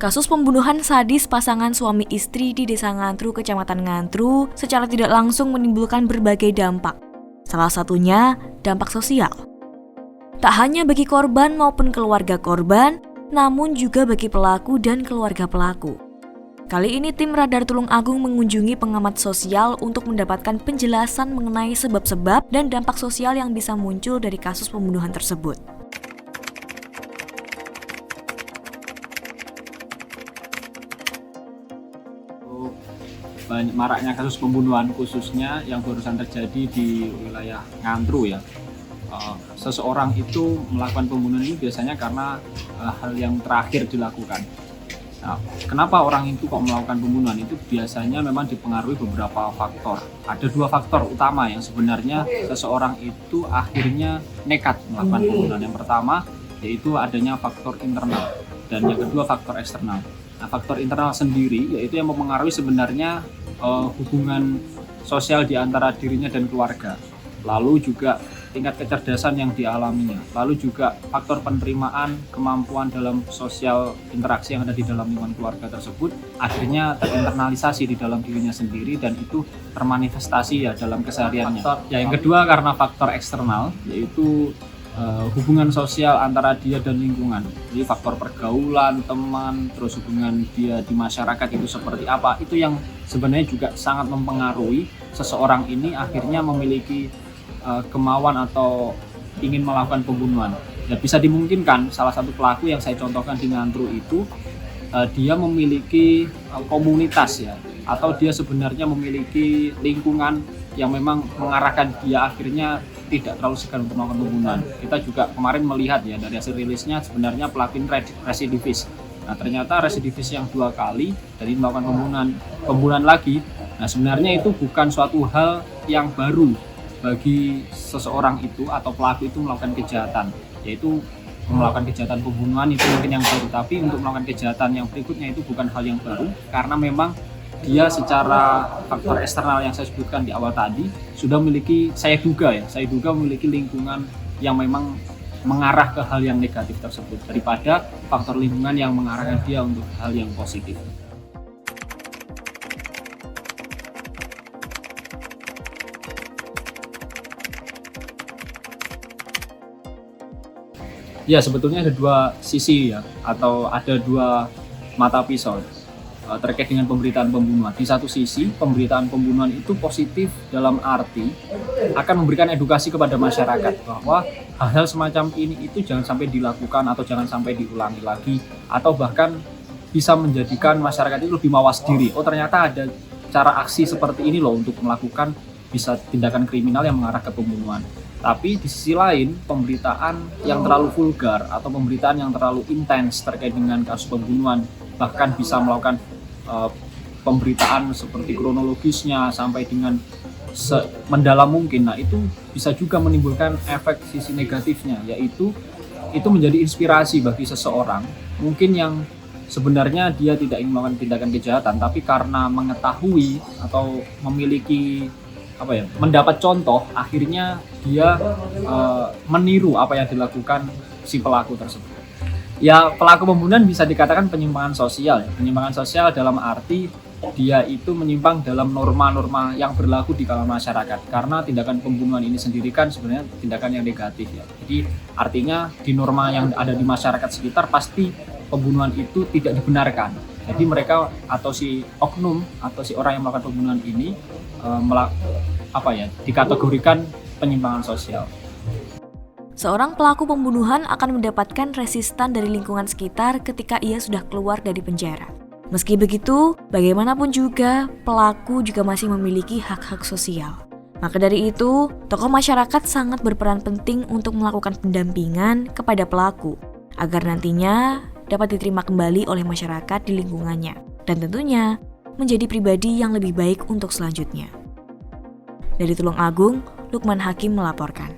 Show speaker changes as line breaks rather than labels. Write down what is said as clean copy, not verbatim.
Kasus pembunuhan sadis pasangan suami istri di Desa Ngantru, Kecamatan Ngantru, secara tidak langsung menimbulkan berbagai dampak. Salah satunya, dampak sosial. Tak hanya bagi korban maupun keluarga korban, namun juga bagi pelaku dan keluarga pelaku. Kali ini tim Radar Tulung Agung mengunjungi pengamat sosial untuk mendapatkan penjelasan mengenai sebab-sebab dan dampak sosial yang bisa muncul dari kasus pembunuhan tersebut.
Banyak maraknya kasus pembunuhan khususnya yang barusan terjadi di wilayah Ngantru ya. Seseorang itu melakukan pembunuhan ini biasanya karena hal yang terakhir dilakukan. Nah, kenapa orang itu kok melakukan pembunuhan? Itu biasanya memang dipengaruhi beberapa faktor. Ada 2 faktor utama yang sebenarnya seseorang itu akhirnya nekat melakukan pembunuhan. Yang pertama yaitu adanya faktor internal dan yang kedua faktor eksternal. Nah, faktor internal sendiri yaitu yang mempengaruhi sebenarnya hubungan sosial di antara dirinya dan keluarga. Lalu juga tingkat kecerdasan yang dialaminya. Lalu juga faktor penerimaan, kemampuan dalam sosial interaksi yang ada di dalam lingkungan keluarga tersebut akhirnya terinternalisasi di dalam dirinya sendiri dan itu termanifestasi ya dalam kesehariannya. Yang kedua karena faktor eksternal yaitu hubungan sosial antara dia dan lingkungan. Jadi faktor pergaulan, teman, terus hubungan dia di masyarakat itu seperti apa, itu yang sebenarnya juga sangat mempengaruhi seseorang ini akhirnya memiliki kemauan atau ingin melakukan pembunuhan. Ya, bisa dimungkinkan salah satu pelaku yang saya contohkan di Ngantru itu dia memiliki komunitas ya, atau dia sebenarnya memiliki lingkungan yang memang mengarahkan dia akhirnya tidak terlalu segan untuk melakukan pembunuhan. Kita juga kemarin melihat ya dari hasil rilisnya sebenarnya pelaku ini residivis. Nah, ternyata residivis yang 2 kali dari melakukan pembunuhan lagi. Nah, sebenarnya itu bukan suatu hal yang baru bagi seseorang itu atau pelaku itu melakukan kejahatan, yaitu melakukan kejahatan pembunuhan itu mungkin yang baru, tapi untuk melakukan kejahatan yang berikutnya itu bukan hal yang baru karena memang dia secara faktor eksternal yang saya sebutkan di awal tadi sudah memiliki, saya duga memiliki lingkungan yang memang mengarah ke hal yang negatif tersebut daripada faktor lingkungan yang mengarahkan dia untuk hal yang positif. Ya, sebetulnya ada 2 sisi ya, atau ada 2 mata pisau terkait dengan pemberitaan pembunuhan. Di satu sisi, pemberitaan pembunuhan itu positif dalam arti akan memberikan edukasi kepada masyarakat bahwa hal-hal semacam ini itu jangan sampai dilakukan atau jangan sampai diulangi lagi, atau bahkan bisa menjadikan masyarakat itu lebih mawas diri. Oh, ternyata ada cara aksi seperti ini loh untuk melakukan bisa tindakan kriminal yang mengarah ke pembunuhan. Tapi di sisi lain, pemberitaan yang terlalu vulgar atau pemberitaan yang terlalu intens terkait dengan kasus pembunuhan, bahkan bisa melakukan pemberitaan seperti kronologisnya sampai dengan mendalam mungkin. Nah, itu bisa juga menimbulkan efek sisi negatifnya, yaitu itu menjadi inspirasi bagi seseorang mungkin yang sebenarnya dia tidak ingin melakukan tindakan kejahatan, tapi karena mengetahui atau memiliki mendapat contoh, akhirnya dia meniru apa yang dilakukan si pelaku tersebut. Ya, pelaku pembunuhan bisa dikatakan penyimpangan sosial. Penyimpangan sosial dalam arti dia itu menyimpang dalam norma-norma yang berlaku di kalangan masyarakat. Karena tindakan pembunuhan ini sendiri kan sebenarnya tindakan yang negatif ya. Jadi artinya di norma yang ada di masyarakat sekitar pasti pembunuhan itu tidak dibenarkan. Jadi mereka atau si oknum atau si orang yang melakukan pembunuhan ini dikategorikan penyimpangan sosial.
Seorang pelaku pembunuhan akan mendapatkan resistan dari lingkungan sekitar ketika ia sudah keluar dari penjara. Meski begitu, bagaimanapun juga, pelaku juga masih memiliki hak-hak sosial. Maka dari itu, tokoh masyarakat sangat berperan penting untuk melakukan pendampingan kepada pelaku, agar nantinya dapat diterima kembali oleh masyarakat di lingkungannya, dan tentunya menjadi pribadi yang lebih baik untuk selanjutnya. Dari Tulung Agung, Lukman Hakim melaporkan.